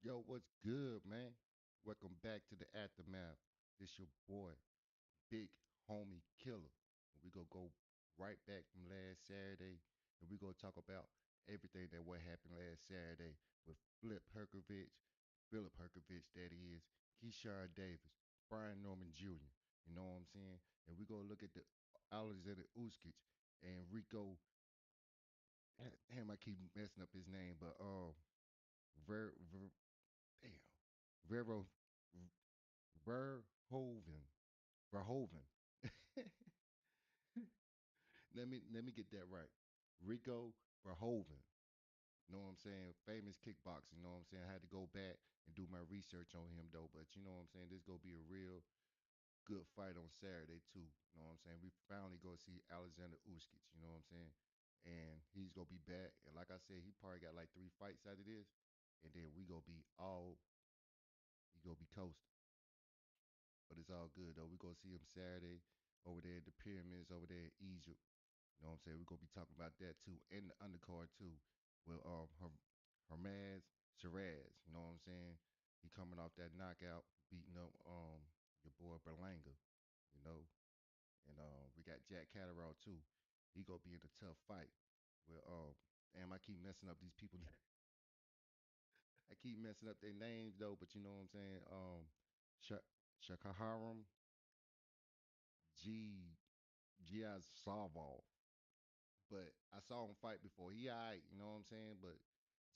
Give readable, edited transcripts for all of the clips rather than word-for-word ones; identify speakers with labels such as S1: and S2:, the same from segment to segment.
S1: Yo, what's good, man? Welcome back to the Aftermath. This your boy, Big Homie Killer. And we gonna go right back from last Saturday, and we gonna talk about everything that what happened last Saturday with Philip Herkovich, that is, Keyshawn Davis, Brian Norman Jr. You know what I'm saying? And we gonna look at the Olesandr Usyk and Rico. Damn, I keep messing up his name, but Ver, Ver damn, Vero Verhoeven. Verhoeven. let me get that right. Rico Verhoeven. You know what I'm saying? Famous kickboxer. You know what I'm saying? I had to go back and do my research on him though. But you know what I'm saying? This gonna be a real good fight on Saturday too. You know what I'm saying? We finally go see Alexander Usyk. You know what I'm saying? And he's gonna be back. And like I said, he probably got like 3 fights out of this. And then we gonna be all he gonna be coasting. But it's all good though. We gonna see him Saturday over there at the pyramids over there in Egypt. You know what I'm saying? We're gonna be talking about that too, and the undercard too. With Hermaz Shiraz. You know what I'm saying? He coming off that knockout, beating up your boy Berlanga. You know, and we got Jack Catterall too. He gonna be in a tough fight. With damn, I keep messing up these people. I keep messing up their names though, but you know what I'm saying? Sh- Shakaharam G Giazavov. But I saw him fight before. He alright, you know what I'm saying? But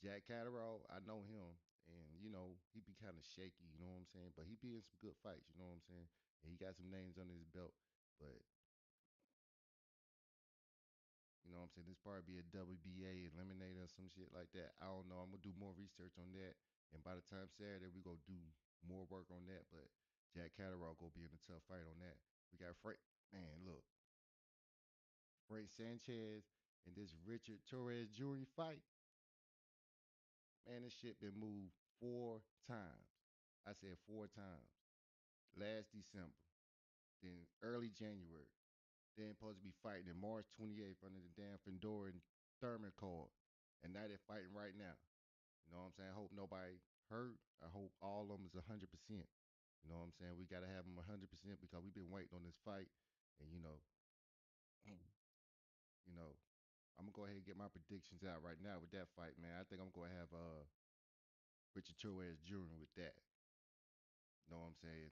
S1: Jack Catterall, I know him, and you know he be kind of shaky, you know what I'm saying? But he be in some good fights, you know what I'm saying? And he got some names under his belt. But you know what I'm saying? This probably be a WBA eliminator or some shit like that. I don't know. I'm gonna do more research on that, and by the time Saturday we gonna do more work on that. But Jack Catterall gonna be in a tough fight on that. We got Frank. Man, look, Frank Sanchez and this Richard Torres Jr. fight. Man, this shit been moved 4 times. I said 4 times. Last December, then early January. Then supposed to be fighting in March 28th under the damn Fedora and Thurman card. And now they're fighting right now. You know what I'm saying? I hope nobody hurt. I hope all of them is 100%. You know what I'm saying? We got to have them 100% because we've been waiting on this fight. And, you know, I'm going to go ahead and get my predictions out right now with that fight, man. I think I'm going to have Richard Torres Jr. with that. You know what I'm saying?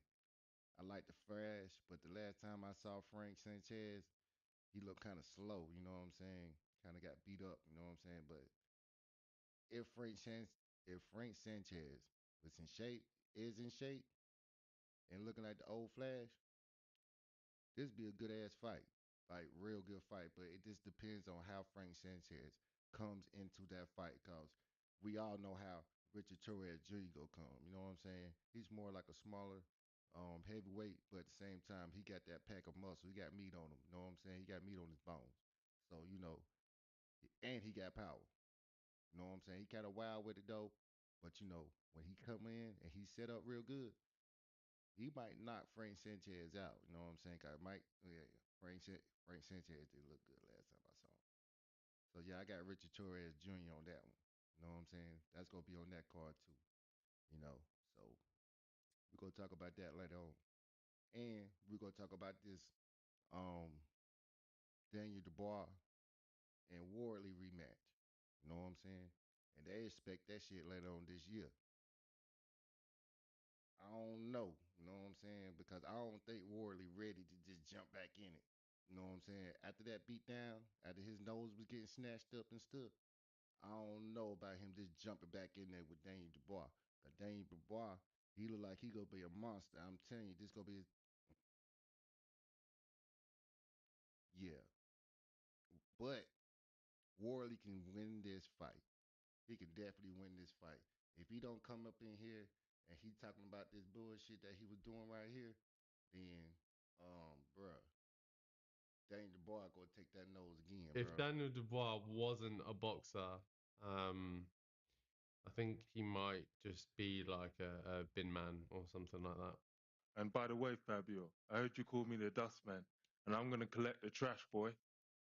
S1: I like the flash, but the last time I saw Frank Sanchez, he looked kind of slow. You know what I'm saying? Kind of got beat up. You know what I'm saying? But if if Frank Sanchez was in shape, is in shape, and looking like the old Flash, this be a good ass fight, like real good fight. But it just depends on how Frank Sanchez comes into that fight, cause we all know how Richard Torres Jr. go come. You know what I'm saying? He's more like a smaller heavyweight, but at the same time he got that pack of muscle. He got meat on him. You know what I'm saying? He got meat on his bones. So and he got power. You know what I'm saying? He kind of wild with it though, but when he come in and he set up real good, he might knock Frank Sanchez out. You know what I'm saying? 'Cause yeah, Frank Sanchez did look good last time I saw him. So yeah, I got Richard Torres Jr. on that one. You know what I'm saying? That's gonna be on that card too. You know, so we're gonna talk about that later on, and we're gonna talk about this um Daniel Dubois and Wardley rematch. You know what I'm saying? And they expect that shit later on this year. I don't know. You know what I'm saying? Because I don't think Wardley ready to just jump back in it. You know what I'm saying? After that beat down, after his nose was getting snatched up and stuff, I don't know about him just jumping back in there with Daniel Dubois. Cause Daniel Dubois, he look like he gonna be a monster. I'm telling you, this gonna be yeah. But Wardley can win this fight. He can definitely win this fight. If he don't come up in here and he talking about this bullshit that he was doing right here, then bruh, Daniel Dubois gonna take that nose again,
S2: If
S1: bro.
S2: Daniel Dubois wasn't a boxer, I think he might just be like a bin man or something like that.
S3: And by the way, Fabio, I heard you call me the dustman, and I'm gonna collect the trash, boy.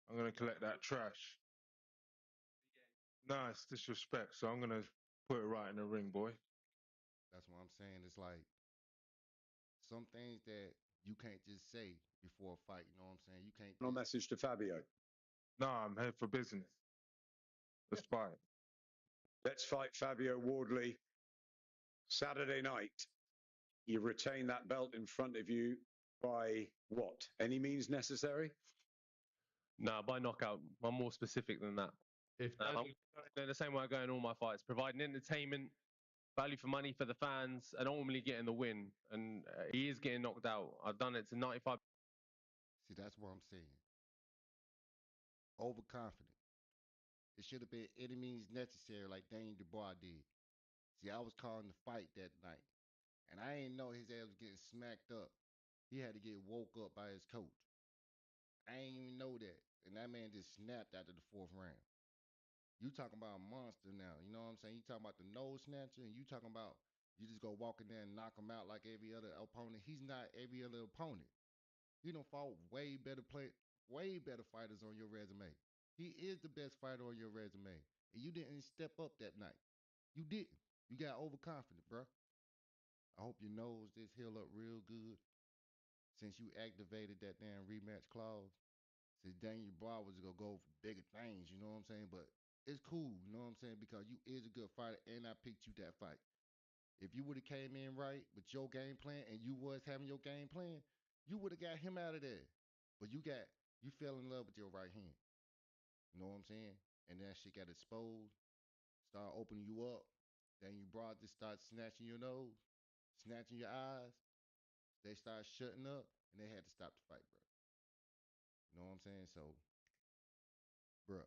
S3: I'm gonna collect that trash. Nah, it's disrespect, so I'm gonna put it right in the ring, boy.
S1: That's what I'm saying. It's like some things that you can't just say before a fight. You know what I'm saying? You can't
S4: No
S1: just.
S4: message to Fabio.
S3: Nah, I'm here for business. Let's fight.
S4: Let's fight Fabio Wardley Saturday night. You retain that belt in front of you by what? Any means necessary?
S2: Nah, by knockout. I'm more specific than that. If I'm going the same way I go in all my fights, providing entertainment, value for money for the fans, and ultimately getting the win. And he is getting knocked out. I've done it to 95.
S1: See, that's what I'm saying. Overconfident. It should have been any means necessary, like Daniel Dubois did. See, I was calling the fight that night, and I ain't know his ass was getting smacked up. He had to get woke up by his coach. I ain't even know that, and that man just snapped after the fourth round. You talking about a monster now? You know what I'm saying? You talking about the nose snatcher, and you talking about you just go walk in there and knock him out like every other opponent. He's not every other opponent. You don't fought way better fighters on your resume. He is the best fighter on your resume, and you didn't step up that night. You didn't. You got overconfident, bro. I hope your nose just heal up real good since you activated that damn rematch clause. Since Daniel Bryan was gonna go for bigger things, you know what I'm saying? But it's cool, you know what I'm saying? Because you is a good fighter, and I picked you that fight. If you would have came in right with your game plan, and you was having your game plan, you would have got him out of there. But you fell in love with your right hand. You know what I'm saying? And that shit got exposed, start opening you up. Then you brought this start snatching your nose, snatching your eyes. They start shutting up, and they had to stop the fight, bro. You know what I'm saying? So, bro,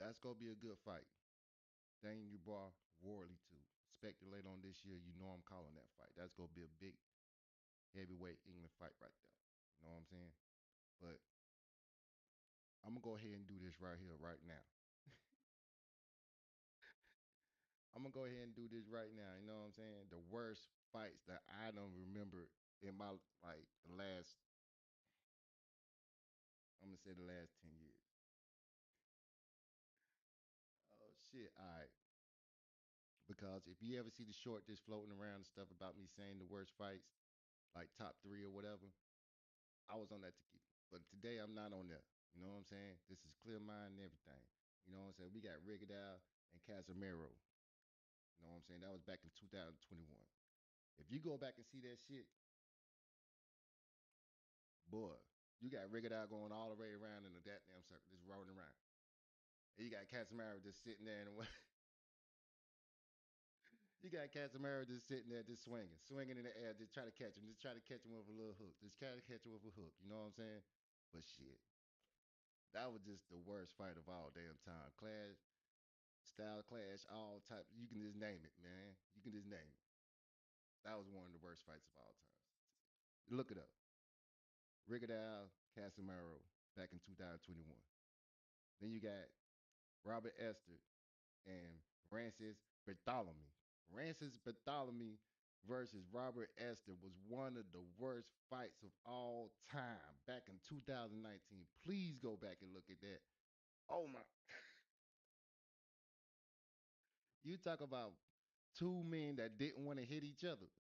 S1: that's gonna be a good fight. Daniel Dubois, Warley too. Expected later on this year. You know I'm calling that fight. That's gonna be a big heavyweight England fight right there. You know what I'm saying? But I'm gonna go ahead and do this right here, right now. I'm gonna go ahead and do this right now. You know what I'm saying? The worst fights that I don't remember in my like the last. I'm gonna say the last 10 years. Oh shit! All right. Because if you ever see the short just floating around and stuff about me saying the worst fights, like top three or whatever, I was on that tequila. But today I'm not on there. You know what I'm saying? This is clear mind and everything. You know what I'm saying? We got Rigodal and Casemiro. You know what I'm saying? That was back in 2021. If you go back and see that shit, boy, you got Rigodal going all the way around in the goddamn circle, just rolling around. And you got Casemiro just sitting there and you got Casemiro just sitting there, just swinging in the air, just try to catch him, just try to catch him with a little hook, just try to catch him with a hook. You know what I'm saying? But shit, that was just the worst fight of all damn time. Clash, style clash, all type. You can just name it, man. You can just name it. That was one of the worst fights of all time. Look it up. Rigodal, Casemiro, back in 2021. Then you got Robert Esther and Francis Bartholomew. Francis Bartholomew versus Robert Esther was one of the worst fights of all time back in 2019. Please go back and look at that. Oh my. You talk about two men that didn't want to hit each other.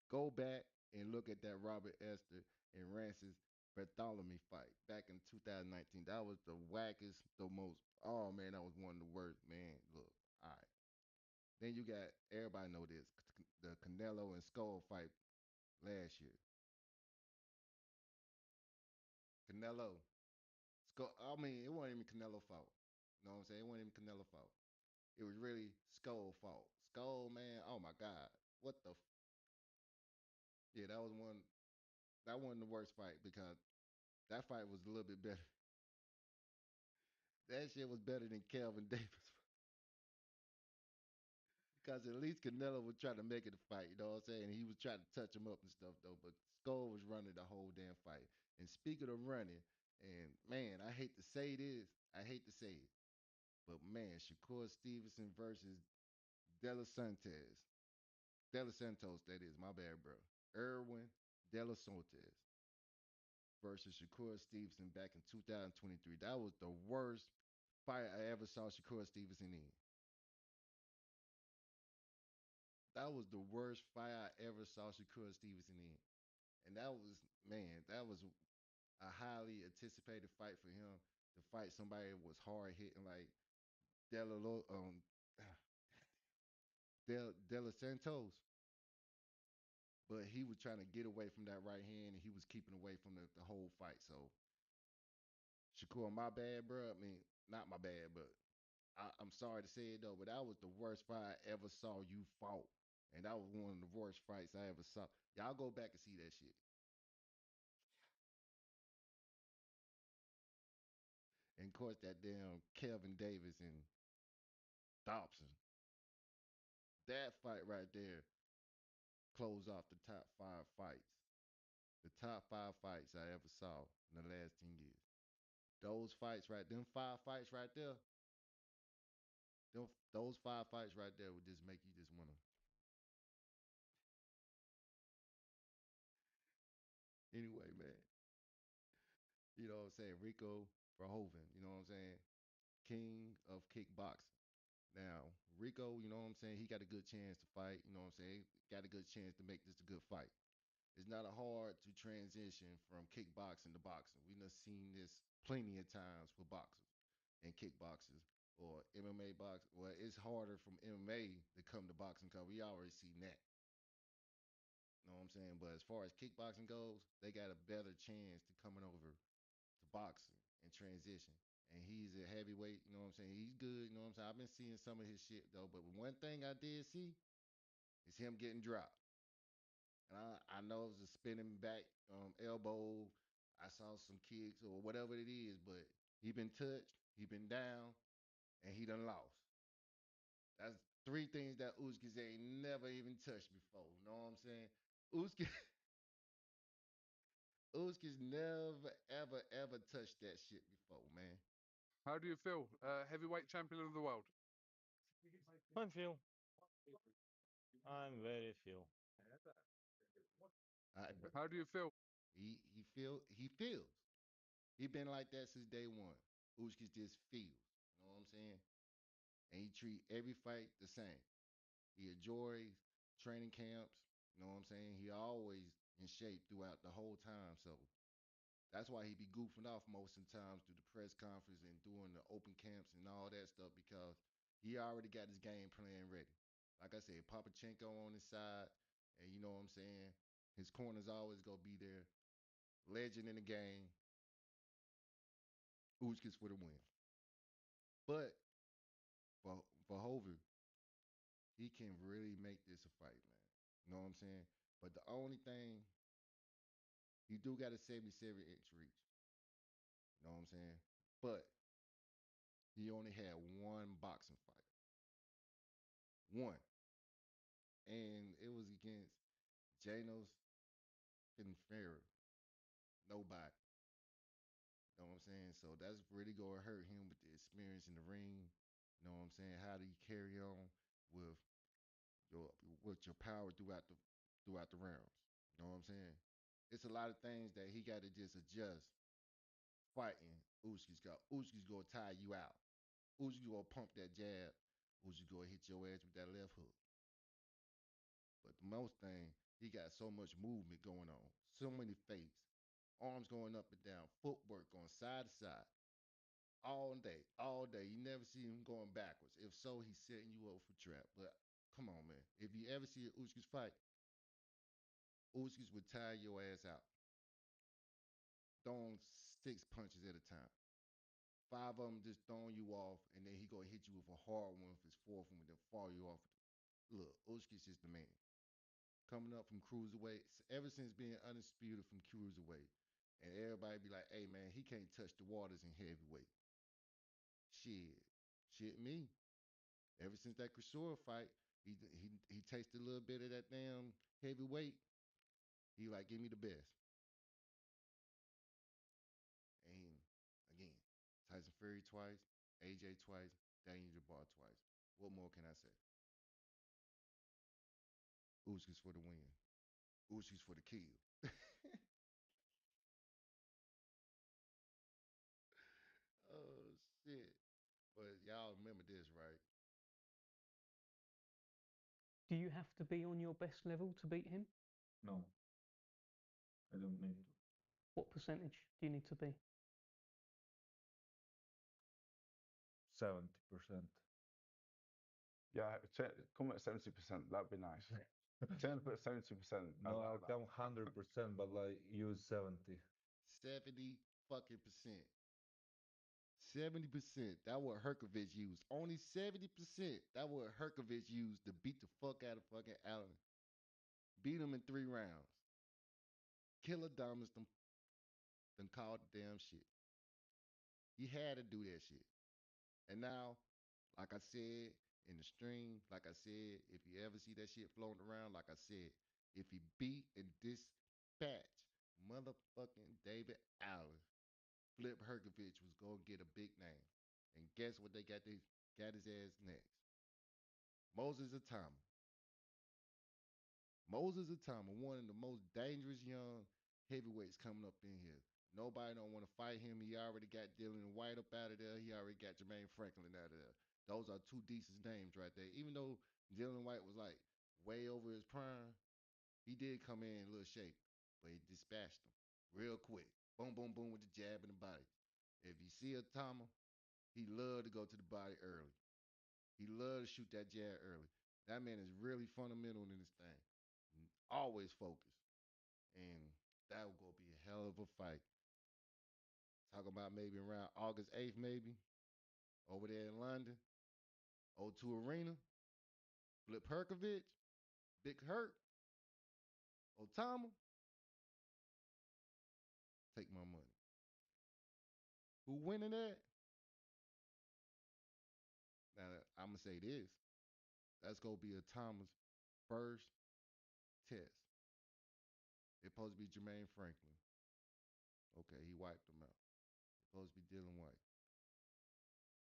S1: Go back and look at that Robert Esther and Francis Bartholomew fight back in 2019. That was the wackest, the most. Oh man, that was one of the worst. Man, look, all right. Then you got everybody know this the Canelo and Skull fight last year. Canelo, Skull. I mean, it wasn't even Canelo fault. You know what I'm saying? It wasn't even Canelo fault. It was really Skull fault. Skull, man. Oh my God, what the? Yeah, that was one. That wasn't the worst fight because that fight was a little bit better. That shit was better than Kelvin Davis because at least Canelo was trying to make it a fight. You know what I'm saying? He was trying to touch him up and stuff though, but Skull was running the whole damn fight. And speaking of running, and man, I hate to say this, I hate to say it, but man, Shakur Stevenson versus De La Santos, De La Santos, that is my bad, bro. Erwin De La Santos versus Shakur Stevenson back in 2023. That was the worst. fight I ever saw Shakur Stevenson in. That was the worst fight I ever saw Shakur Stevenson in. And that was, man, that was a highly anticipated fight for him to fight somebody that was hard hitting like Dela, Dela Santos. But he was trying to get away from that right hand and he was keeping away from the whole fight. So, Shakur, my bad, bro. I mean, not my bad, but I'm sorry to say it though, but that was the worst fight I ever saw you fought. And that was one of the worst fights I ever saw. Y'all go back and see that shit. And of course, that damn Kelvin Davis and Dobson. That fight right there closed off the top five fights. The top five fights I ever saw in the last 10 years. Those fights right, them five fights right there, those five fights right there would just make you just want to. Anyway, man, you know what I'm saying? Rico Verhoeven, you know what I'm saying? King of kickboxing. Now, Rico, you know what I'm saying? He got a good chance to fight, you know what I'm saying? Got a good chance to make this a good fight. It's not a hard to transition from kickboxing to boxing. We have seen this plenty of times for boxers and kickboxers or MMA box. Well, it's harder from MMA to come to boxing because we already seen that. You know what I'm saying? But as far as kickboxing goes, they got a better chance to coming over to boxing and transition. And he's a heavyweight, you know what I'm saying? He's good, you know what I'm saying? I've been seeing some of his shit though, but one thing I did see is him getting dropped. And I know it was a spinning back elbow. I saw some kicks or whatever it is, but he been touched, he been down, and he done lost. That's three things that Usyk ain't never even touched before. You know what I'm saying? Usyk, Usyk never, ever, ever touched that shit before, man.
S5: How do you feel? Heavyweight champion of the world.
S6: I feel. I'm very feel.
S1: I,
S5: How do you feel?
S1: he feels. He been like that since day one. Usyk just feels. You know what I'm saying? And he treat every fight the same. He enjoys training camps. You know what I'm saying? He always in shape throughout the whole time. So that's why he be goofing off most of the times through the press conference and doing the open camps and all that stuff because he already got his game plan ready. Like I said, Papachenko on his side, and you know what I'm saying? His corner's always gonna be there. Legend in the game. Usyk for the win. But for Hover, he can really make this a fight, man. You know what I'm saying? But the only thing, he do got a 77-inch reach. You know what I'm saying? But he only had one boxing fight. One. And it was against Janos Finfera. Nobody. You know what I'm saying? So that's really gonna hurt him with the experience in the ring. You know what I'm saying? How do you carry on with your power throughout the rounds? You know what I'm saying? It's a lot of things that he got to just adjust fighting Usyk gonna tire you out. Usyk gonna pump that jab. Usyk gonna hit your ass with that left hook. But the most thing, he got so much movement going on, so many fakes, arms going up and down, footwork going side to side, all day, all day. You never see him going backwards. If so, he's setting you up for trap. But come on, man. If you ever see Usyk fight, Usyk would tire your ass out, throwing six punches at a time. Five of them just throwing you off, and then he gonna hit you with a hard one with his fourth one, and then fall you off. Look, Usyk is the man. Coming up from cruiserweight, ever since being undisputed from cruiserweight, and everybody be like, "Hey man, he can't touch the waters in heavyweight." Shit, shit me. Ever since that Chisora fight, he tasted a little bit of that damn heavyweight. He like, give me the best. And again, Tyson Fury twice, AJ twice, Daniel Jabbar twice. What more can I say? Usyk for the win. Usyk for the kill. Oh shit. But y'all remember this, right?
S7: Do you have to be on your best level to beat him?
S8: No, I don't need to.
S7: What percentage do you need to be?
S8: 70%.
S9: Yeah, come at 70%. That'd be nice. 70%.
S8: No, I'll come 100%, but like use 70.
S1: 70 fucking percent. 70%. That what Herkovich used. Only 70%. That what Herkovich used to beat the fuck out of fucking Allen. Beat him in 3 rounds. Killer Thomas done called the damn shit. He had to do that shit. And now, like I said in the stream, like I said, if you ever see that shit floating around, like I said, if he beat and dispatch motherfucking David Allen, Flip Herkovich was gonna get a big name. And guess what got his ass next? Moses Atama. Moses Atama, one of the most dangerous young heavyweights coming up in here. Nobody don't want to fight him. He already got Dylan White up out of there. He already got Jermaine Franklin out of there. Those are two decent names right there. Even though Dylan White was like way over his prime, he did come in a little shape, but he dispatched him real quick. Boom, boom, boom with the jab in the body. If you see Atama, he loved to go to the body early. He loved to shoot that jab early. That man is really fundamental in this thing. Always focused. And that will go be a hell of a fight. Talking about maybe around August 8th, maybe, over there in London. O2 Arena. Flip Herkovich. Big Hurt. Otama. Take my money. Who winning that? Now, I'm going to say this. That's going to be Otama's first test. It's supposed to be Jermaine Franklin. Okay, he wiped him out. It's supposed to be Dylan White.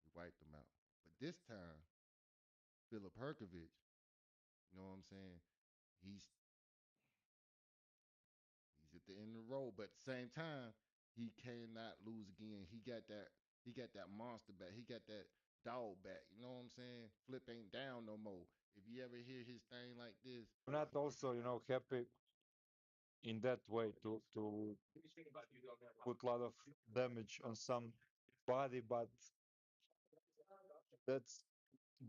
S1: He wiped him out. But this time, Philip Herkovich, you know what I'm saying? He's he's at the end of the road, but at the same time, he cannot lose again. He got that monster back. He got that dog back. You know what I'm saying? Flip ain't down no more. If you ever hear his thing like this,
S6: I'm not also, happy in that way to put a lot of damage on some body, but that's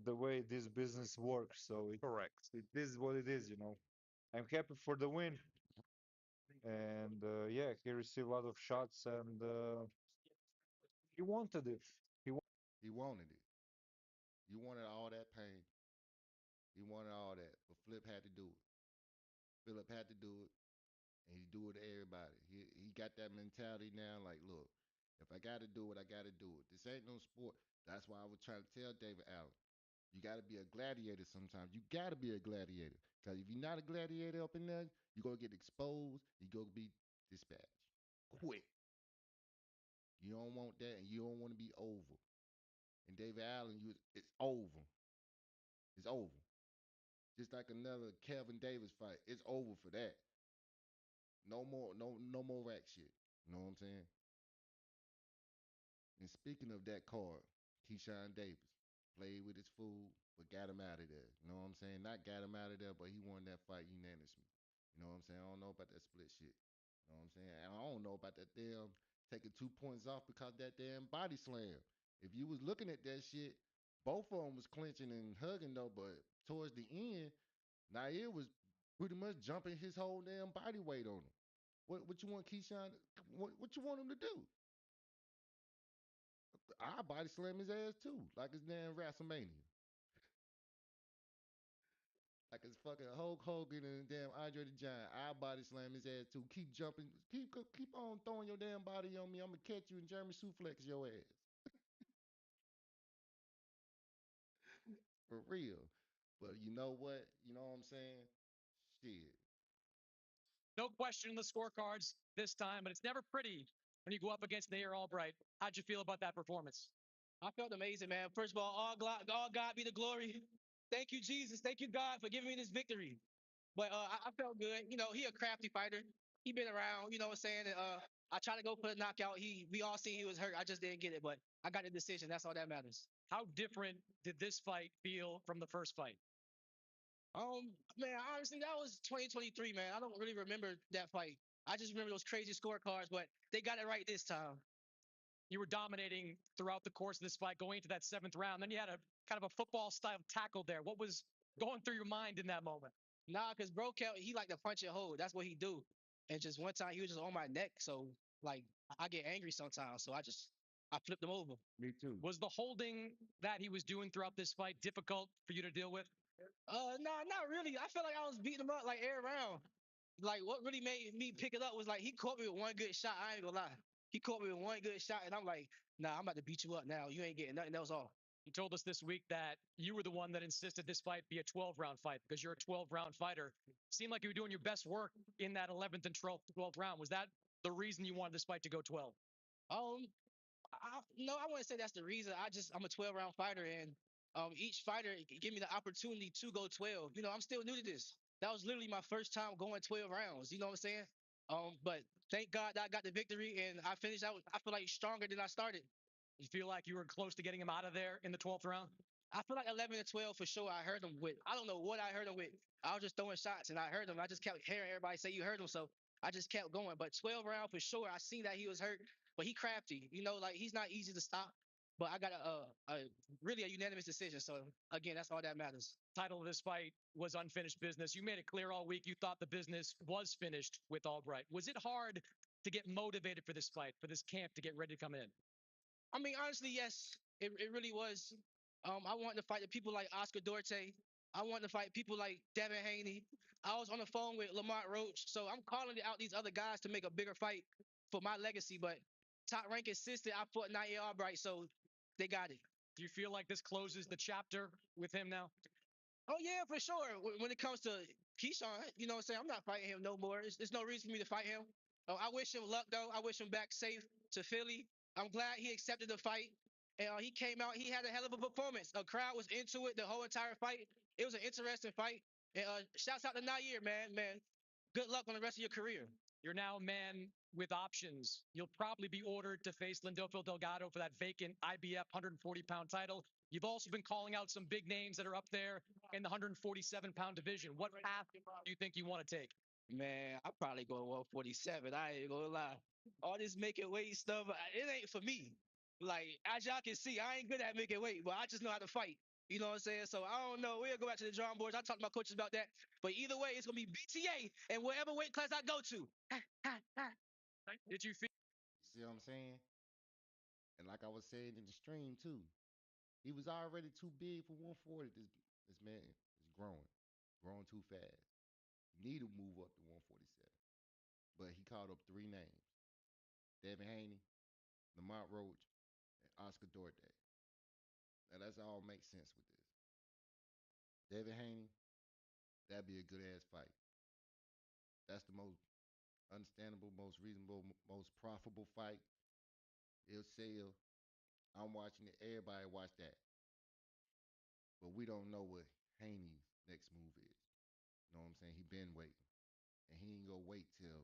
S6: the way this business works. So correct. It is what it is. I'm happy for the win, and yeah, he received a lot of shots, and he wanted it.
S1: he wanted it. You wanted all that pain. He wanted all that, but Flip had to do it. Philip had to do it, and he do it to everybody. He got that mentality now. Like, look, if I got to do it, I got to do it. This ain't no sport. That's why I was trying to tell David Allen. You got to be a gladiator sometimes. You got to be a gladiator. Because if you're not a gladiator up in there, you're going to get exposed. You're going to be dispatched. Quick. You don't want that, and you don't want to be over. And David Allen, it's over. It's over. Just like another Kevin Davis fight. It's over for that. No more, no more rack shit. You know what I'm saying? And speaking of that card, Keyshawn Davis played with his food, but got him out of there. You know what I'm saying? Not got him out of there, but he won that fight unanimously. You know what I'm saying? I don't know about that split shit. You know what I'm saying? And I don't know about that damn taking 2 points off because that damn body slam. If you was looking at that shit, both of them was clinching and hugging though, but towards the end, Nair was pretty much jumping his whole damn body weight on him. What you want Keyshawn? What you want him to do? I body slam his ass too, like it's damn WrestleMania. Like it's fucking Hulk Hogan and damn Andre the Giant. I body slam his ass too. Keep jumping, keep on throwing your damn body on me. I'm gonna catch you and Jeremy suplex your ass. For real. But you know what? You know what I'm saying? Shit.
S10: No question in the scorecards this time, but it's never pretty when you go up against Nair Albright. How'd you feel about that performance? I felt amazing, man. First of all God be the glory. Thank you, Jesus. Thank you, God, for giving me this victory. But I felt good. He a crafty fighter. He been around, you know what I'm saying? I tried to go for the knockout. We all seen he was hurt. I just didn't get it, but I got the decision. That's all that matters.
S11: How different did this fight feel from the first fight?
S10: Man, honestly, that was 2023, man. I don't really remember that fight. I just remember those crazy scorecards, but they got it right this time.
S11: You were dominating throughout the course of this fight, going into that seventh round. Then you had a kind of a football style tackle there. What was going through your mind in that moment?
S10: Nah, because bro kept he like to punch and hold. That's what he do. And just one time he was just on my neck. So like I get angry sometimes. So I flipped him over.
S1: Me too.
S11: Was the holding that he was doing throughout this fight difficult for you to deal with?
S10: Nah, not really. I felt like I was beating him up like every round. Like what really made me pick it up was like he caught me with one good shot. I ain't gonna lie. He caught me with one good shot, and I'm like, nah, I'm about to beat you up now. You ain't getting nothing else off.
S11: You told us this week that you were the one that insisted this fight be a 12-round fight because you're a 12-round fighter. Seemed like you were doing your best work in that 11th and 12th round. Was that the reason you wanted this fight to go 12?
S10: Um, no, I wouldn't say that's the reason. I'm a 12-round fighter, and each fighter give me the opportunity to go 12. You know, I'm still new to this. That was literally my first time going 12 rounds. You know what I'm saying? But thank God that I got the victory, and I finished out. I feel like stronger than I started.
S11: You feel like you were close to getting him out of there in the 12th round?
S10: I feel like 11 and 12 for sure. I heard him with. I don't know what I heard him with. I was just throwing shots, and I heard him. I just kept hearing everybody say you heard him, so I just kept going. But 12 round for sure. I seen that he was hurt, but he crafty. You know, like he's not easy to stop. But I got a really a unanimous decision. So again, that's all that matters.
S11: Title of this fight was unfinished business. You made it clear all week you thought the business was finished with Albright. Was it hard to get motivated for this fight, for this camp to get ready to come in?
S10: I mean, honestly, yes, it really was. I wanted to fight the people like Oscar Duarte. I wanted to fight people like Devin Haney. I was on the phone with Lamont Roach. So I'm calling out these other guys to make a bigger fight for my legacy. But Top Rank insisted I fought Nair Albright, so they got it.
S11: Do you feel like this closes the chapter with him now?
S10: Oh yeah, for sure. When it comes to Keyshawn, you know what I'm saying? I'm not fighting him no more. There's no reason for me to fight him. I wish him luck though. I wish him back safe to Philly. I'm glad he accepted the fight. And he came out, he had a hell of a performance. A crowd was into it the whole entire fight. It was an interesting fight. And shouts out to Nair, man. Man, good luck on the rest of your career.
S11: You're now a man with options. You'll probably be ordered to face Lindolfo Delgado for that vacant IBF 140-pound title. You've also been calling out some big names that are up there in the 147-pound division. What path do you think you want to take?
S10: Man, I probably go 147. I ain't gonna lie. All this making weight stuff, it ain't for me. Like, as y'all can see, I ain't good at making weight, but I just know how to fight. You know what I'm saying? So I don't know. We'll go back to the drawing boards. I talked to my coaches about that. But either way, it's gonna be BTA and whatever weight class I go to.
S11: Did you feel?
S1: See what I'm saying? And like I was saying in the stream too, he was already too big for 140. This man is growing too fast. He need to move up to 147. But he called up three names: Devin Haney, Lamont Roach, and Oscar Duarte. Now that's all makes sense with this. Devin Haney, that'd be a good ass fight. That's the most understandable, most reasonable, most profitable fight. It'll sell. I'm watching it. Everybody watch that. But we don't know what Haney's next move is. You know what I'm saying? He been waiting. And he ain't gonna wait till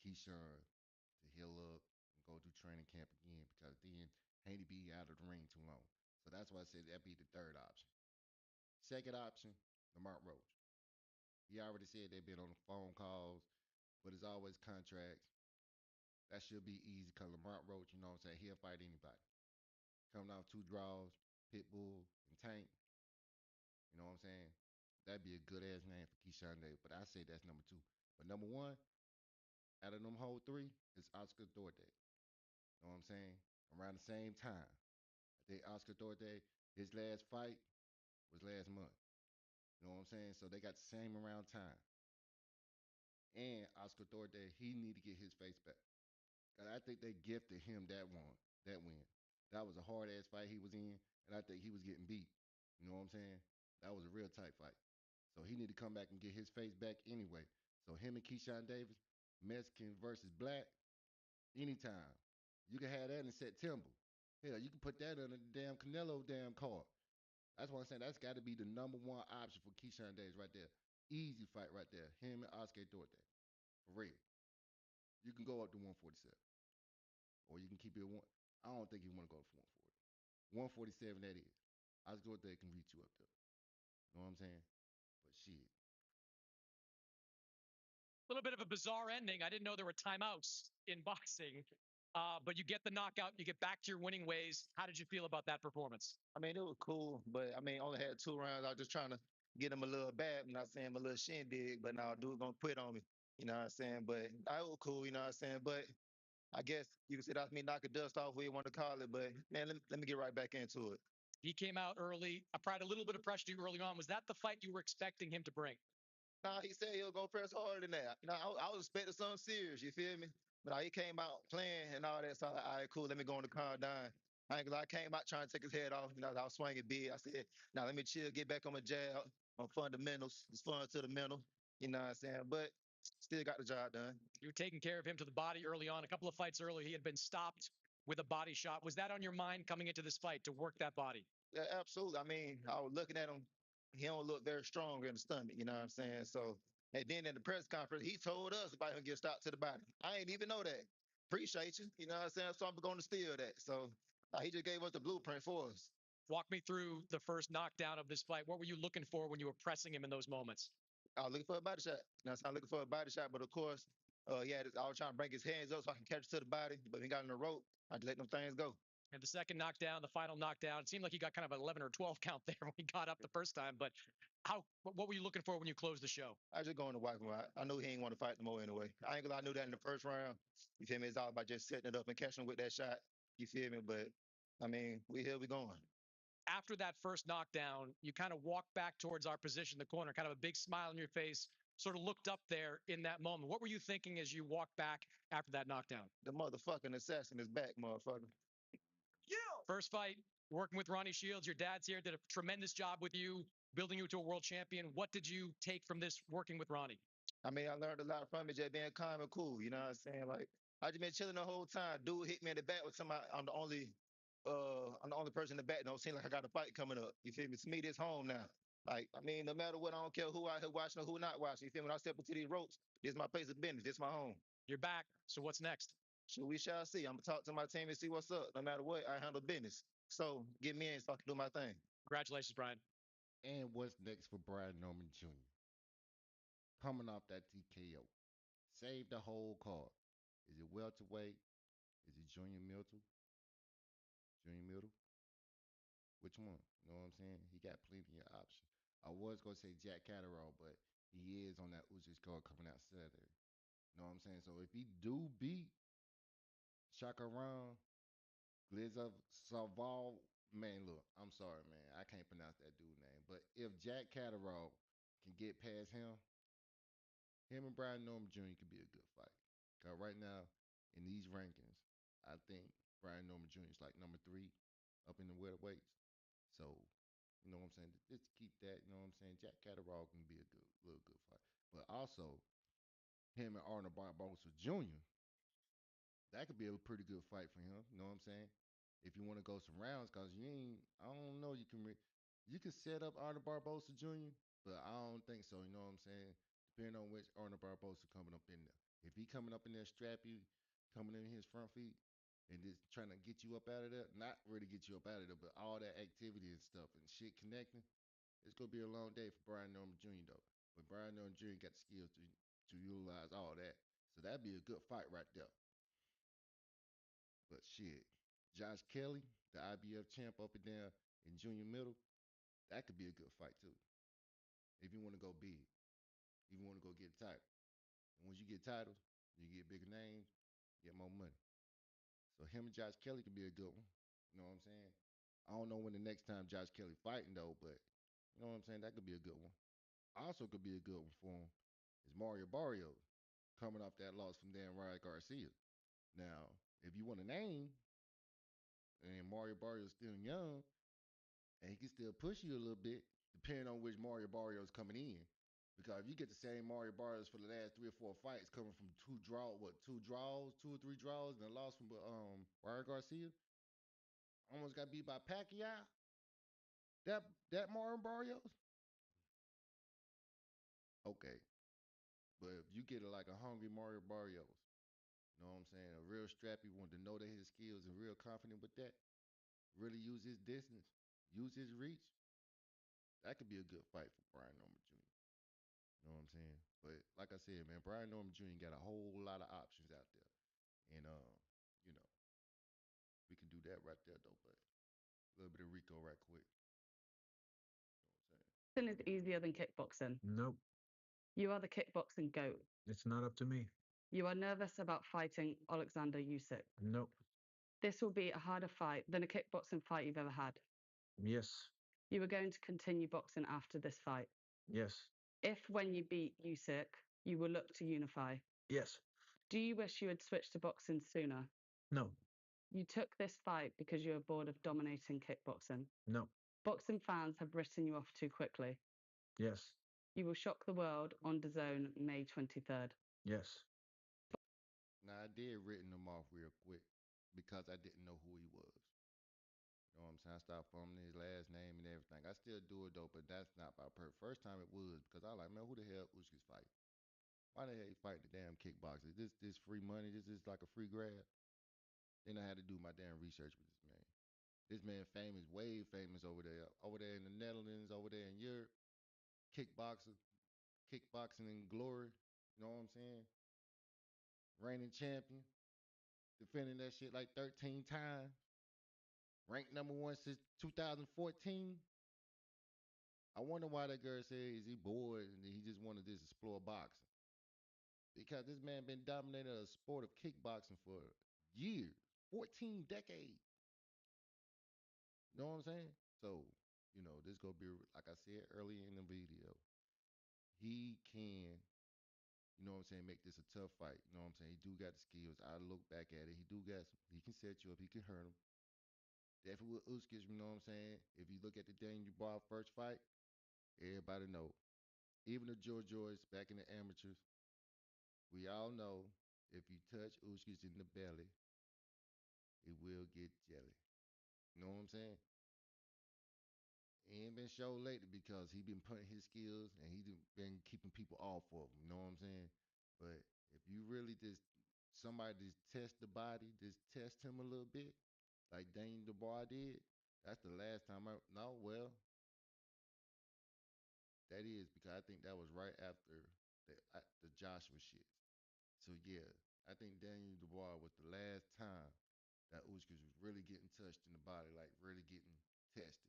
S1: Keyshawn to heal up and go to training camp again because then Haney be out of the ring too long. So that's why I said that'd be the third option. Second option, Lamont Roach. He already said they've been on the phone calls, but it's always contracts. That should be easy because Lamont Roach, you know what I'm saying, he'll fight anybody. Coming off two draws, Pitbull and Tank, you know what I'm saying? That'd be a good ass name for Keyshawn Davis. But I say that's number two. But number one, out of them whole three, is Oscar Duarte. You know what I'm saying? Around the same time. I think Oscar Duarte, his last fight was last month. You know what I'm saying? So they got the same around time. And Oscar Duarte, he need to get his face back. And I think they gifted him that win. That was a hard ass fight he was in, and I think he was getting beat. You know what I'm saying? That was a real tight fight. So he need to come back and get his face back anyway. So him and Keyshawn Davis, Mexican versus black, anytime. You can have that in September. Hell, you can put that on the damn Canelo damn card. That's what I'm saying. That's got to be the number one option for Keyshawn Davis right there. Easy fight right there. Him and Oscar Duarte. For real. You can go up to 147, or you can keep it at one. I don't think you want to go for 140. 147, that is. I just go there can reach you up there. You know what I'm saying? But shit,
S11: A little bit of a bizarre ending. I didn't know there were timeouts in boxing, but you get the knockout. You get back to your winning ways. How did you feel about that performance?
S12: I mean, it was cool, but I mean, only had 2 rounds. I was just trying to get him a little bad. You know what I'm saying? A little shindig, but now dude gonna quit on me. You know what I'm saying? But I was cool. You know what I'm saying? But I guess you can say that's me knocking dust off, where you want to call it. But man, let me get right back into it.
S11: He came out early, applied a little bit of pressure to you early on. Was that the fight you were expecting him to bring?
S12: Nah, he said he'll go press harder than that. You know, I was expecting something serious. You feel me? But he came out playing and all that. So I was like, all right, cool. Let me go on the calm down. I ain't gonna lie, I came out trying to take his head off. You know, I was swinging big. I said, now let me chill, get back on my jab, on fundamentals. It's fun to the mental. You know what I'm saying? But still got the job done.
S11: You were taking care of him to the body early on. A couple of fights earlier, he had been stopped with a body shot. Was that on your mind coming into this fight to work that body?
S12: Yeah, absolutely. I mean, I was looking at him. He don't look very strong in the stomach. You know what I'm saying? So, and then in the press conference, he told us about him get stopped to the body. I ain't even know that. Appreciate you. You know what I'm saying? So I'm going to steal that. So he just gave us the blueprint for us.
S11: Walk me through the first knockdown of this fight. What were you looking for when you were pressing him in those moments?
S12: I was looking for a body shot. You know, so I'm looking for a body shot, but of course, I was trying to break his hands up so I can catch to the body. But when he got in the rope, I just let them things go.
S11: And the second knockdown, the final knockdown, it seemed like he got kind of an 11 or 12 count there when he got up the first time. But what were you looking for when you closed the show?
S12: I just going to wipe him out. I knew he ain't want to fight no more anyway. I ain't gonna lie, I knew that in the first round. You feel me? It's all about just setting it up and catching him with that shot. You feel me? But I mean, we going.
S11: After that first knockdown, you kind of walked back towards our position in the corner, kind of a big smile on your face, sort of looked up there in that moment. What were you thinking as you walked back after that knockdown?
S12: The motherfucking assassin is back, motherfucker.
S11: Yeah. First fight, working with Ronnie Shields. Your dad's here, did a tremendous job with you, building you to a world champion. What did you take from this working with Ronnie?
S12: I mean, I learned a lot from it, just being calm and cool. You know what I'm saying? Like, I just been chilling the whole time. Dude hit me in the back with somebody. I'm the only person in the back. Don't seem like I got a fight coming up. You feel me? To me, this home now. Like, I mean, no matter what, I don't care who out here watching or who not watching. You feel me? When I step into these ropes, this is my place of business. This is my home.
S11: You're back. So what's next?
S12: So we shall see. I'm gonna talk to my team and see what's up. No matter what, I handle business. So get me in so I can do my thing.
S11: Congratulations, Brian.
S1: and what's next for Brian Norman Jr.? Coming off that TKO, saved the whole card. Is it welterweight? Is it junior middle? Junior middle? Which one? You know what I'm saying? He got plenty of options. I was gonna say Jack Catterall, but he is on that Usyk card coming out Saturday. You know what I'm saying? So if he do beat Shaka Ram, Glizov Saval, man, look, I'm sorry, man, I can't pronounce that dude name. But if Jack Catterall can get past him and Brian Norman Jr. could be a good fight. Cause right now in these rankings, I think Brian Norman Jr. is like number 3 up in the welterweights. So, you know what I'm saying? Just keep that, you know what I'm saying? Jack Catterall can be a good, little good fight. But also, him and Arnold Barbosa Jr., that could be a pretty good fight for him. You know what I'm saying? If you want to go some rounds, cause you ain't, I don't know, you can set up Arnold Barbosa Jr., but I don't think so. You know what I'm saying? Depending on which Arnold Barbosa coming up in there. If he coming up in there, strap you, coming in his front feet, and just trying to get you up out of there, not really get you up out of there, but all that activity and stuff and shit connecting, it's gonna be a long day for Brian Norman Jr. though. But Brian Norman Jr. got the skills to utilize all that, so that'd be a good fight right there. But shit, Josh Kelly, the IBF champ up and down in junior middle, that could be a good fight too. If you want to go big, if you want to go get a title. And once you get titles, you get bigger names, get more money. So him and Josh Kelly could be a good one. You know what I'm saying? I don't know when the next time Josh Kelly fighting though, but you know what I'm saying? That could be a good one. Also could be a good one for him is Mario Barrios coming off that loss from Dan Ryan Garcia. Now, if you want a name, and Mario Barrios still young, and he can still push you a little bit, depending on which Mario Barrios coming in. Because if you get the same Mario Barrios for the last 3 or 4 fights, coming from two draws, 2 or 3 draws, and a loss from Ryan Garcia, almost got beat by Pacquiao. That Mario Barrios, okay. But if you get like a hungry Mario Barrios, You know what I'm saying? A real strappy wanted to know that his skills and real confident with that. Really use his distance, use his reach. That could be a good fight for Brian Norman Jr. You know what I'm saying? But like I said, man, Brian Norman Jr. got a whole lot of options out there, and you know, we can do that right there though. But a little bit of Rico right quick. You know what I'm saying?
S13: Boxing is easier than kickboxing.
S14: Nope,
S13: You are the kickboxing goat.
S14: it's not up to me.
S13: You are nervous about fighting Olesandr Usyk.
S14: Nope.
S13: This will be a harder fight than a kickboxing fight you've ever had.
S14: Yes.
S13: You are going to continue boxing after this fight.
S14: Yes.
S13: If, when you beat Usyk, you will look to unify.
S14: Yes.
S13: Do you wish you had switched to boxing sooner?
S14: No.
S13: You took this fight because you are bored of dominating kickboxing.
S14: No.
S13: Boxing fans have written you off too quickly.
S14: Yes.
S13: You will shock the world on DAZN May 23rd.
S14: Yes.
S1: Now I did written him off real quick because I didn't know who he was. You know what I'm saying? I started forming his last name and everything. I still do it though, but that's not my purpose. First time it was because I was like, man, who the hell Usyk fight? Why the hell he fight the damn kickboxer? This free money? This is like a free grab? Then I had to do my damn research with this man. This man famous, way famous over there in the Netherlands, over there in Europe. Kickboxer, kickboxing in glory. You know what I'm saying? Reigning champion, defending that shit like 13 times. Ranked number one since 2014. I wonder why that girl said is he bored and he just wanted to just explore boxing. Because this man been dominating a sport of kickboxing for years, 14 decades. You know what I'm saying? So, this gonna be like I said earlier in the video. He can, what I'm saying, make this a tough fight. You know what I'm saying? He do got the skills. I look back at it. He do got some. He can set you up. He can hurt him. Definitely with Uskis, you know what I'm saying? If you look at the Daniel Dubois first fight, everybody know. Even the Joyce back in the amateurs, we all know if you touch Uskis in the belly, it will get jelly. You know what I'm saying? He ain't been show lately because he been putting his skills and he been keeping people off of him. You know what I'm saying? But if you really just somebody just test the body, just test him a little bit, like Daniel Dubois did. That's the last time I no, well, that is because I think that was right after the Joshua shit. So yeah, I think Daniel Dubois was the last time that Usyk was really getting touched in the body, like really getting tested.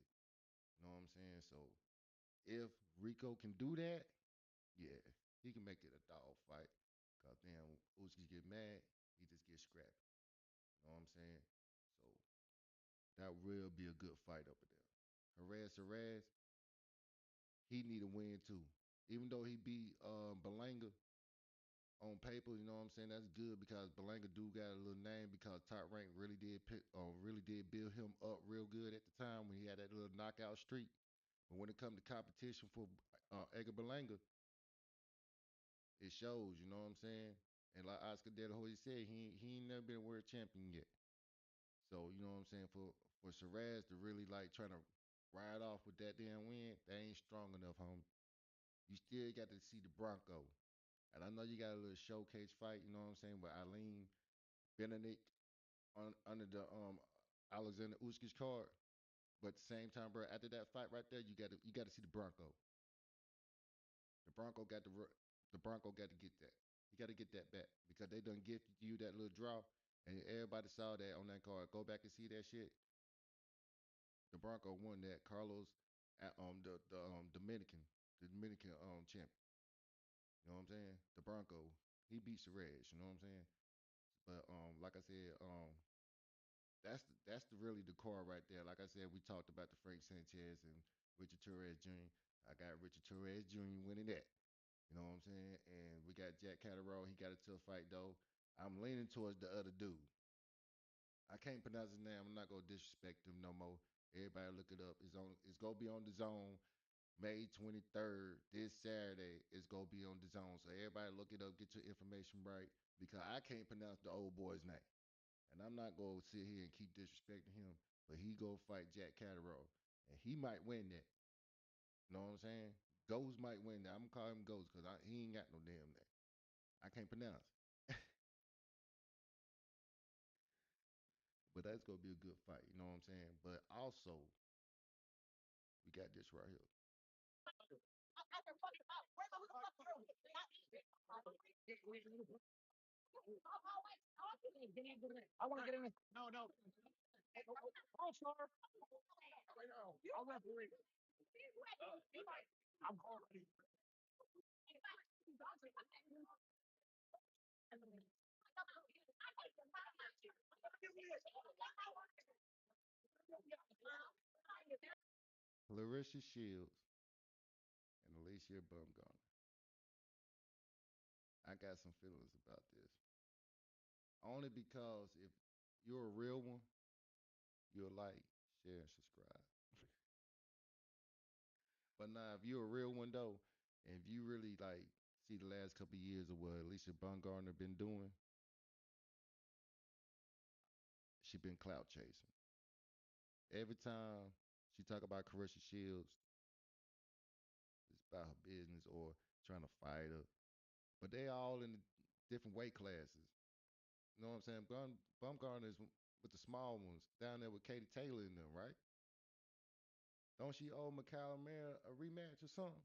S1: You know what I'm saying? So if Rico can do that, yeah, he can make it a dog fight. Cause damn, Usyk get mad, he just gets scrappy. You know what I'm saying? So that will be a good fight up there. Harass, he need a win too. Even though he beat Belanga on paper, you know what I'm saying? That's good because Belanga do got a little name because Top Rank really did build him up real good at the time when he had that little knockout streak. But when it comes to competition for Edgar Belanga, it shows, you know what I'm saying? And like Oscar De La Hoya said, he ain't never been a world champion yet. So, you know what I'm saying? For Shiraz to really like trying to ride off with that damn win, that ain't strong enough, homie. You still got to see the Bronco. And I know you got a little showcase fight, you know what I'm saying, with Eileen Benedict under the Alexander Usyk card. But at the same time, bro, after that fight right there, you got to see the Bronco. The Bronco got the Bronco got to get that. He got to get that back because they done gifted you that little draw, and everybody saw that on that card. Go back and see that shit. The Bronco won that. Carlos, the Dominican champion. You know what I'm saying? The Bronco, he beat Suarez. You know what I'm saying? But like I said, that's really the core right there. Like I said, we talked about the Frank Sanchez and Richard Torres Jr. I got Richard Torres Jr. winning that. You know what I'm saying? And we got Jack Catterall. He got a tough fight though. I'm leaning towards the other dude. I can't pronounce his name. I'm not gonna disrespect him no more. Everybody look it up. It's on. It's gonna be on the zone May 23rd. This Saturday. It's gonna be on the zone. So everybody look it up. Get your information right because I can't pronounce the old boy's name. And I'm not gonna sit here and keep disrespecting him. But he go fight Jack Catterall, and he might win that. You know what I'm saying? Ghost might win that. I'm gonna call him Ghost because he ain't got no damn name. I can't pronounce. But that's gonna be a good fight. You know what I'm saying? But also, we got this right here.
S10: I want to get in. No, no. Oh, sorry. I'll referee. I'm calling.
S1: Clarissa Shields and Alicia Bumgarner. I got some feelings about this. Only because if you're a real one, you'll like, share, and subscribe. But now, if you're a real one though, and if you really like see the last couple of years of what Alicia Bumgarner been doing, she been clout chasing. Every time she talk about Carissa Shields, it's about her business or trying to fight her. But they all in the different weight classes. You know what I'm saying? Bumgarner is with the small ones down there with Katie Taylor in them, right? Don't she owe Mikhail Mayer a rematch or something?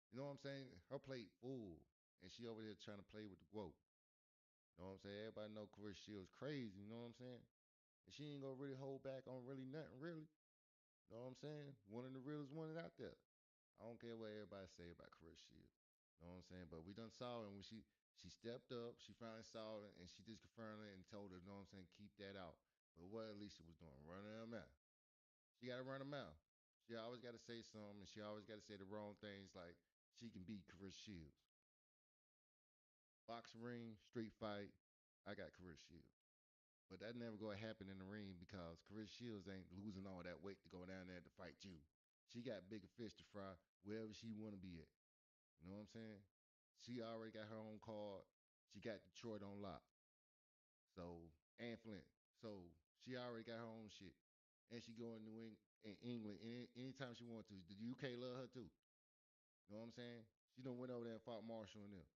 S1: You know what I'm saying? Her plate full, and she over there trying to play with the quote. You know what I'm saying? Everybody know Chris Shields crazy. You know what I'm saying? And she ain't gonna really hold back on really nothing, really. You know what I'm saying? One of the realest ones out there. I don't care what everybody say about Chris Shields. You know what I'm saying? But we done saw it when she stepped up, she finally saw it, and she just confirmed it and told her, you know what I'm saying, keep that out. But what Alicia was doing, running her mouth. She got to run her mouth. She always got to say something, and she always got to say the wrong things like she can beat Chris Shields. Boxing ring, street fight, I got Chris Shields. But that never gonna happen in the ring because Chris Shields ain't losing all that weight to go down there to fight you. She got bigger fish to fry wherever she wanna be at. You know what I'm saying? She already got her own card. She got Detroit on lock. So and Flint. So she already got her own shit. And she going to England anytime she wants to. The UK love her too. You know what I'm saying? She done went over there and fought Marshall and them.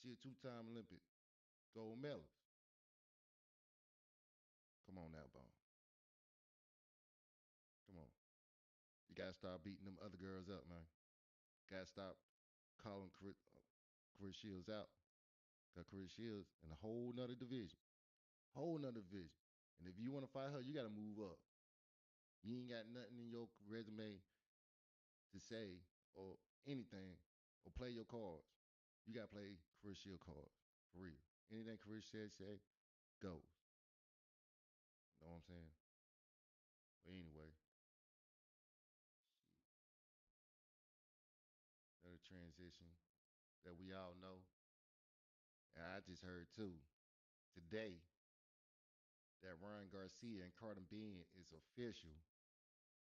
S1: She a two-time Olympic gold medalist. Come on now, Bone. Come on. You gotta start beating them other girls up, man. Gotta stop calling Chris Shields out. Cause Chris Shields in a whole nother division. Whole nother division. And if you wanna fight her, you gotta move up. You ain't got nothing in your resume to say or anything or play your cards. You gotta play Chris Shield cards. For real. Anything Chris Shields say goes. You know what I'm saying? But anyway, another transition that we all know. And I just heard too today that Ryan Garcia and Carter Ben is official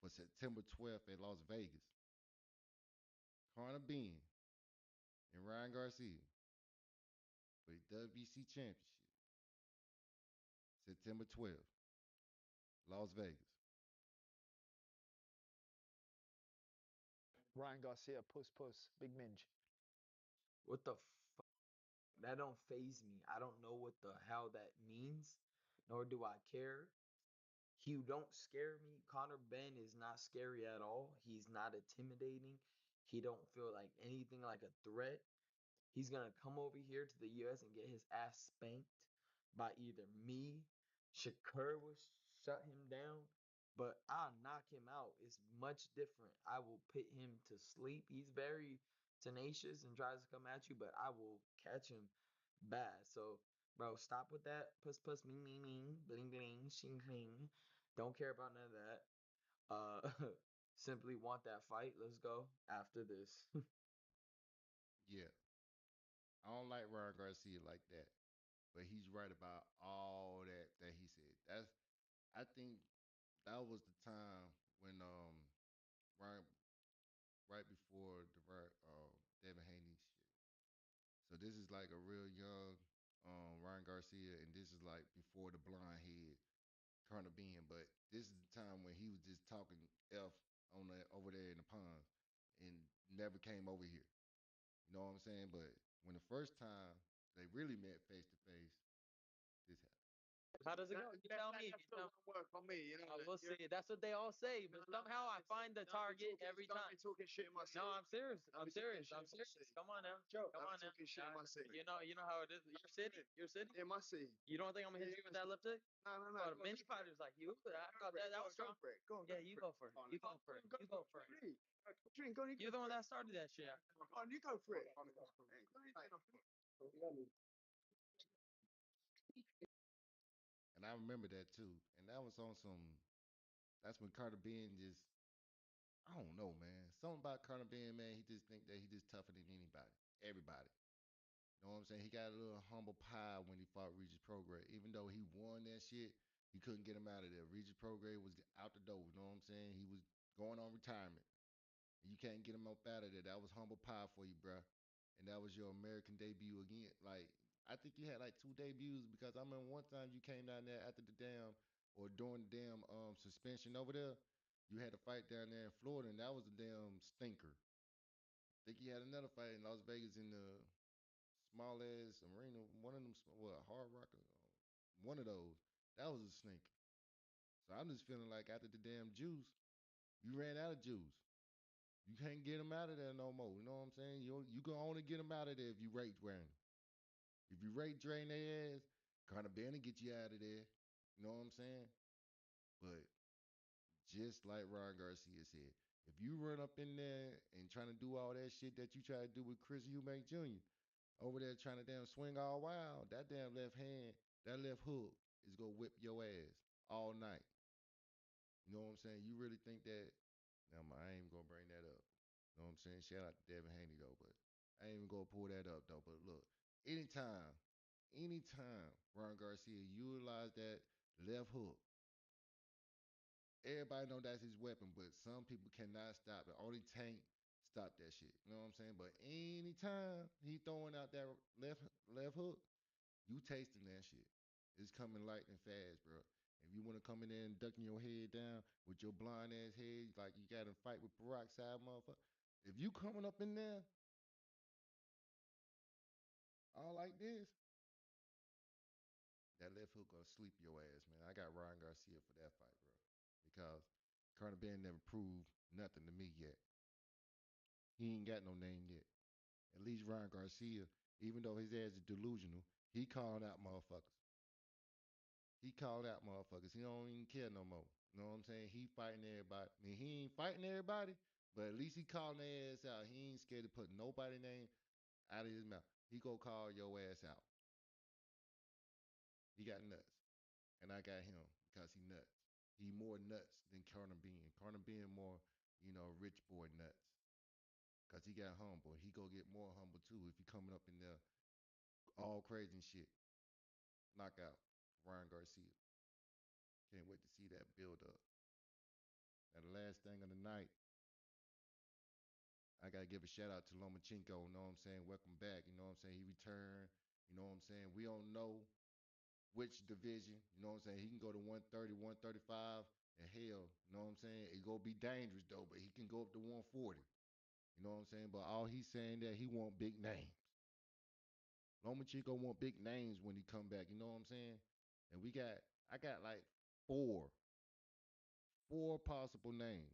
S1: for September 12th at Las Vegas. Carter Ben and Ryan Garcia for the WBC Championship. September 12th, Las Vegas.
S15: Ryan Garcia, puss, big minge.
S16: What the fuck? That don't phase me. I don't know what the hell that means, nor do I care. He don't scare me. Connor Ben is not scary at all. He's not intimidating. He don't feel like anything like a threat. He's gonna come over here to the US and get his ass spanked by either me, Shakur will shut him down, but I'll knock him out. It's much different. I will put him to sleep. He's very tenacious and tries to come at you, but I will catch him bad. So, bro, stop with that. Puss, me, bling, bling, shing, shing. Don't care about none of that. Uh, simply want that fight. Let's go after this.
S1: Yeah, I don't like Ryan Garcia like that, but he's right about all that he said. I think that was the time when Ryan right before the Devin Haney shit. So this is like a real young Ryan Garcia, and this is like before the blonde head Colonel Ben. But this is the time when he was just talking f on over there in the pond, and never came over here. You know what I'm saying? But when the first time they really met face to face, this happened.
S16: How does it go? You tell me. You tell
S17: work on me, you know.
S16: We'll see. That's what they all say, but somehow I find the target every time.
S17: Talking shit in my
S16: No, I'm serious. I'm serious. I'm serious. Come on now.
S17: Joe,
S16: Come on now.
S17: talking shit in my city.
S16: You know how it is. Your city. Your city.
S17: In my city.
S16: You don't think I'm gonna hit you with that lip kick?
S17: No.
S16: But many fighters like you. I thought that was strong.
S17: for it. Go on,
S16: Yeah, you go for it. You go for it. You go for it. You're the one that started that shit.
S17: Go on, you go for it.
S1: And I remember that too. And that was on some. That's when Carter Ben just. I don't know, man. Something about Carter Ben, man. He just think that he just tougher than anybody, everybody. You know what I'm saying? He got a little humble pie when he fought Regis Prograis. Even though he won that shit, he couldn't get him out of there. Regis Prograis was out the door. You know what I'm saying? He was going on retirement. You can't get him up out of there. That was humble pie for you, bruh. And that was your American debut again. Like, I think you had like two debuts because I remember one time you came down there after the damn or during the damn suspension over there. You had a fight down there in Florida, and that was a damn stinker. I think he had another fight in Las Vegas in the small ass arena. One of them, what, Hard Rock? One of those. That was a stinker. So I'm just feeling like after the damn juice, you ran out of juice. You can't get them out of there no more. You know what I'm saying? You can only get them out of there if you rate drain. If you rate drain their ass, Conor Ben get you out of there. You know what I'm saying? But just like Ron Garcia said, if you run up in there and trying to do all that shit that you try to do with Chris Eubank Jr. over there trying to damn swing all wild, that damn left hand, that left hook is gonna whip your ass all night. You know what I'm saying? You really think that? Now, I ain't even gonna bring that up. You know what I'm saying? Shout out to Devin Haney though, but I ain't even gonna pull that up though. But look, anytime Ron Garcia utilized that left hook, everybody know that's his weapon, but some people cannot stop it. Only Tank stop that shit. You know what I'm saying? But anytime he throwing out that left hook, you tasting that shit. It's coming light and fast, bro. If you want to come in there and ducking your head down with your blind ass head, like you got to fight with peroxide, motherfucker. If you coming up in there all like this, that left hook gonna sleep your ass, man. I got Ryan Garcia for that fight, bro. Because Conor Ben never proved nothing to me yet. He ain't got no name yet. At least Ryan Garcia, even though his ass is delusional, he calling out motherfuckers. He called out motherfuckers. He don't even care no more. You know what I'm saying? He fighting everybody. I mean, he ain't fighting everybody, but at least he calling their ass out. He ain't scared to put nobody name out of his mouth. He go call your ass out. He got nuts. And I got him because he nuts. He more nuts than Conor Ben. Conor Ben more, rich boy nuts. Cause he got humble. He go get more humble too if he coming up in there all crazy and shit. Knockout. Ryan Garcia. Can't wait to see that build up. Now the last thing of the night, I gotta give a shout out to Lomachenko, you know what I'm saying? Welcome back, you know what I'm saying? He returned, you know what I'm saying? We don't know which division, you know what I'm saying? He can go to 130, 135, and hell, you know what I'm saying? It gonna be dangerous though, but he can go up to 140. You know what I'm saying? But all he's saying that he want big names. Lomachenko want big names when he come back, you know what I'm saying? And I got like four, four possible names.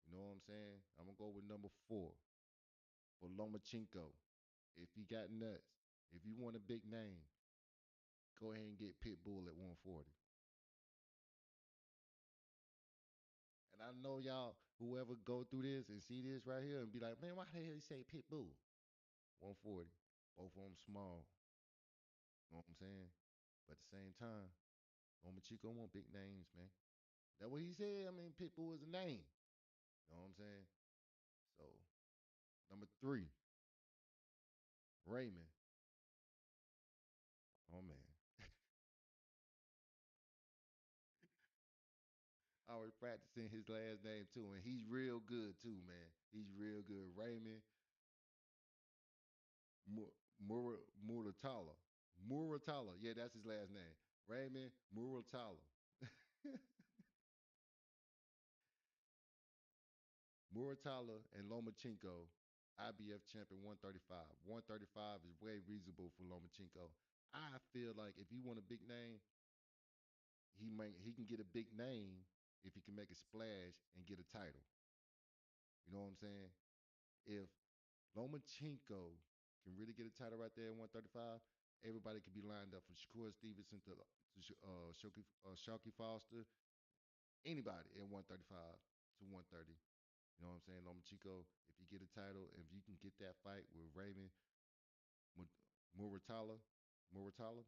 S1: You know what I'm saying? I'm gonna go with number four for Lomachenko. If he got nuts, if you want a big name, go ahead and get Pitbull at 140. And I know y'all, whoever go through this and see this right here and be like, man, why the hell you say Pitbull? 140. Both of them small. You know what I'm saying? But at the same time, Lomachenko want big names, man. That what he said. I mean, Pitbull is a name. You know what I'm saying? So, number three, Raymond. Oh, man. I was practicing his last name too, and he's real good too, man. He's real good. Raymond Muratala. Muratala. Yeah, that's his last name. Raymond Muratala. Muratala and Lomachenko, IBF champion 135. 135 is way reasonable for Lomachenko. I feel like if you want a big name, he can get a big name if he can make a splash and get a title. You know what I'm saying? If Lomachenko can really get a title right there at 135, everybody could be lined up from Shakur Stevenson to Sharky Foster, anybody at 135 to 130. You know what I'm saying? Lomachenko, if you get a title, if you can get that fight with Raymond Muratala, Muratala,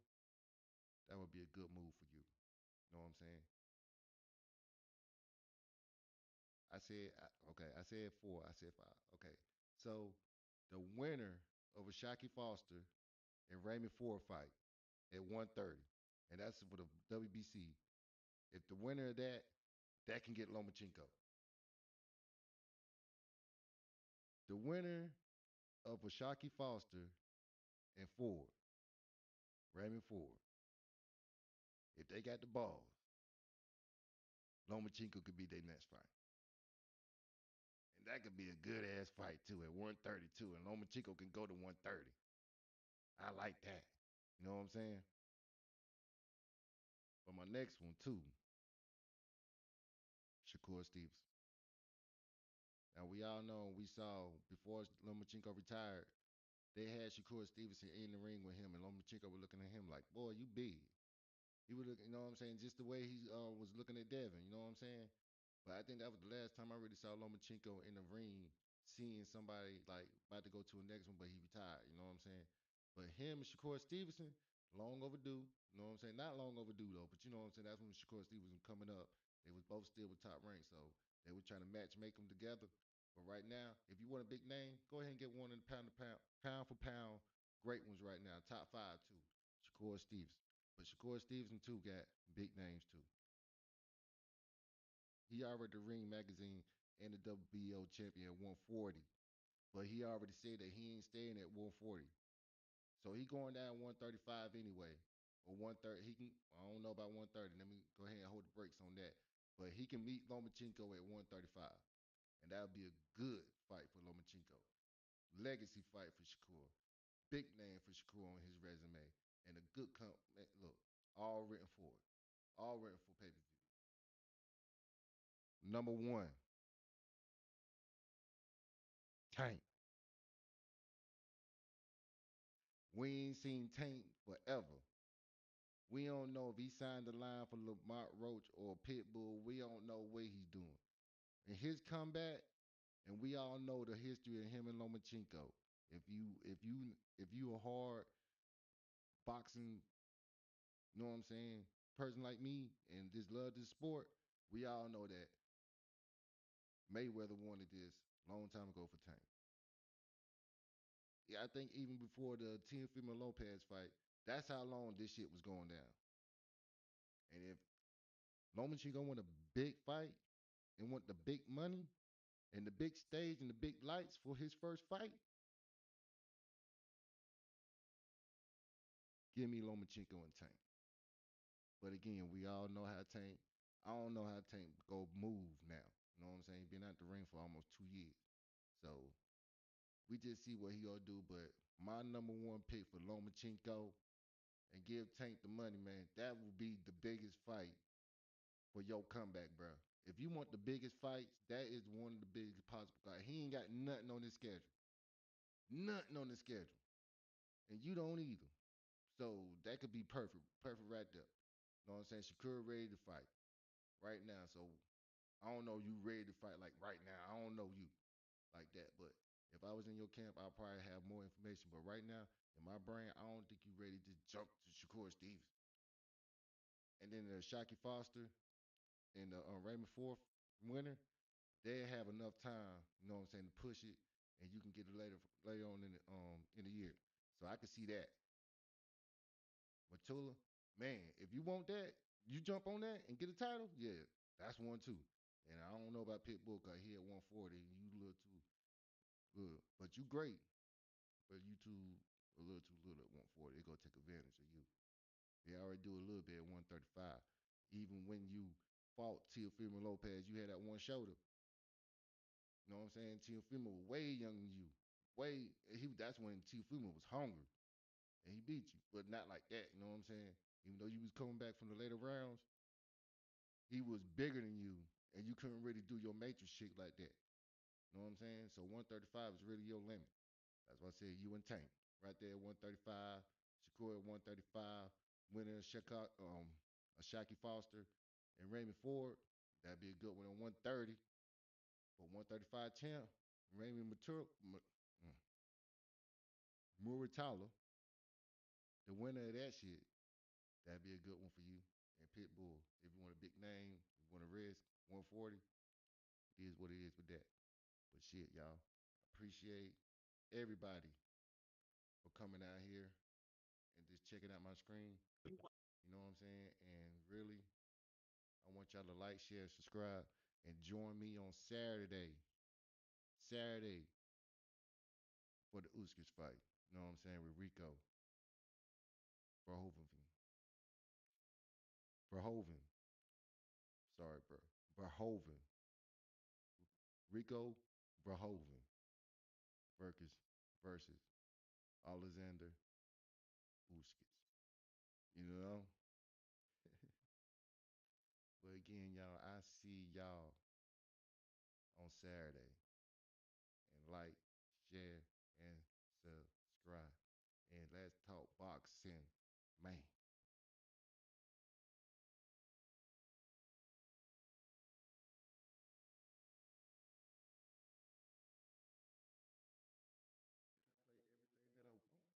S1: that would be a good move for you. You know what I'm saying? I said, okay, I said four, I said five. Okay. So the winner of a Shockey Foster and Raymond Ford fight at 130, and that's for the WBC. If the winner of that, that can get Lomachenko. The winner of a Shockey Foster and Ford, Raymond Ford, if they got the balls, Lomachenko could be their next fight. And that could be a good ass fight too at 132. And Lomachenko can go to 130. I like that. You know what I'm saying? But my next one too, Shakur Stevenson. Now we all know we saw before Lomachenko retired, they had Shakur Stevenson in the ring with him, and Lomachenko was looking at him like, "Boy, you big." He was looking, you know what I'm saying, just the way he was looking at Devin. You know what I'm saying? But I think that was the last time I really saw Lomachenko in the ring, seeing somebody like about to go to a next one, but he retired. You know what I'm saying? But him and Shakur Stevenson, long overdue. You know what I'm saying? Not long overdue though, but you know what I'm saying? That's when Shakur Stevenson coming up. They was both still with top rank, so they were trying to match make them together. But right now, if you want a big name, go ahead and get one in the pound for pound, great ones right now. Top five too. Shakur Stevenson. But Shakur Stevenson too got big names too. He already the Ring Magazine and the WBO champion at 140. But he already said that he ain't staying at 140. So he going down 135 anyway. Or 130. He can I don't know about 130. Let me go ahead and hold the brakes on that. But he can meet Lomachenko at 135. And that would be a good fight for Lomachenko. Legacy fight for Shakur. Big name for Shakur on his resume. And a good look, all written for it. All written for pay-per-view. Number one, Tank. We ain't seen Tank forever. We don't know if he signed the line for Lamont Roach or Pitbull. We don't know what he's doing. And his comeback, and we all know the history of him and Lomachenko. If you a hard boxing, you know what I'm saying, person like me and just love this sport, we all know that Mayweather wanted this long time ago for Tank. Yeah, I think even before the Teofimo Lopez fight, that's how long this shit was going down. And if Lomachenko want a big fight and want the big money and the big stage and the big lights for his first fight, give me Lomachenko and Tank. But again, we all know how Tank. I don't know how Tank go move now. You know what I'm saying? He been out the ring for almost 2 years. So we just see what he gonna do. But my number one pick for Lomachenko and give Tank the money, man. That will be the biggest fight for your comeback, bro. If you want the biggest fights, that is one of the biggest possible. He ain't got nothing on his schedule. Nothing on his schedule. And you don't either. So that could be perfect. Perfect right there. You know what I'm saying? Shakur ready to fight right now. So I don't know you ready to fight like right now. I don't know you like that. But if I was in your camp, I'll probably have more information. But right now, in my brain, I don't think you ready to jump to Shakur Stevens. And then the Shockey Foster and the Raymond Fourth winner, they have enough time, you know what I'm saying, to push it, and you can get it later on in the year. So I can see that. Matula, man, if you want that, you jump on that and get a title, yeah, that's one too. And I don't know about Pitbull because he at 140, and you a little too good. But you great, but you too a little too little at 140. They gonna take advantage of you. They already do a little bit at 135. Even when you fought Teofimo Lopez, you had that one shoulder. You know what I'm saying? Teofimo was way younger than you. That's when Teofimo was hungry. And he beat you. But not like that, you know what I'm saying? Even though you was coming back from the later rounds, he was bigger than you, and you couldn't really do your matrix shit like that. You know what I'm saying? So 135 is really your limit. That's why I said you and Tank right there at 135. Shakur at 135. Winner a Shacky Foster and Raymond Ford. That'd be a good one at 130. But 135 champ, Raymond Muratala, the winner of that shit, that'd be a good one for you. And Pitbull, if you want a big name, you want to risk 140, it is what it is with that. But shit, y'all, appreciate everybody for coming out here and just checking out my screen. You know what I'm saying? And really, I want y'all to like, share, subscribe, and join me on Saturday for the Usyk fight. You know what I'm saying? With Rico Verhoeven. Verhoeven. Sorry, bro. Verhoeven. Rico Verhoeven versus Olesandr Usyk. You know? But again, y'all, I see y'all on Saturday. And like, share,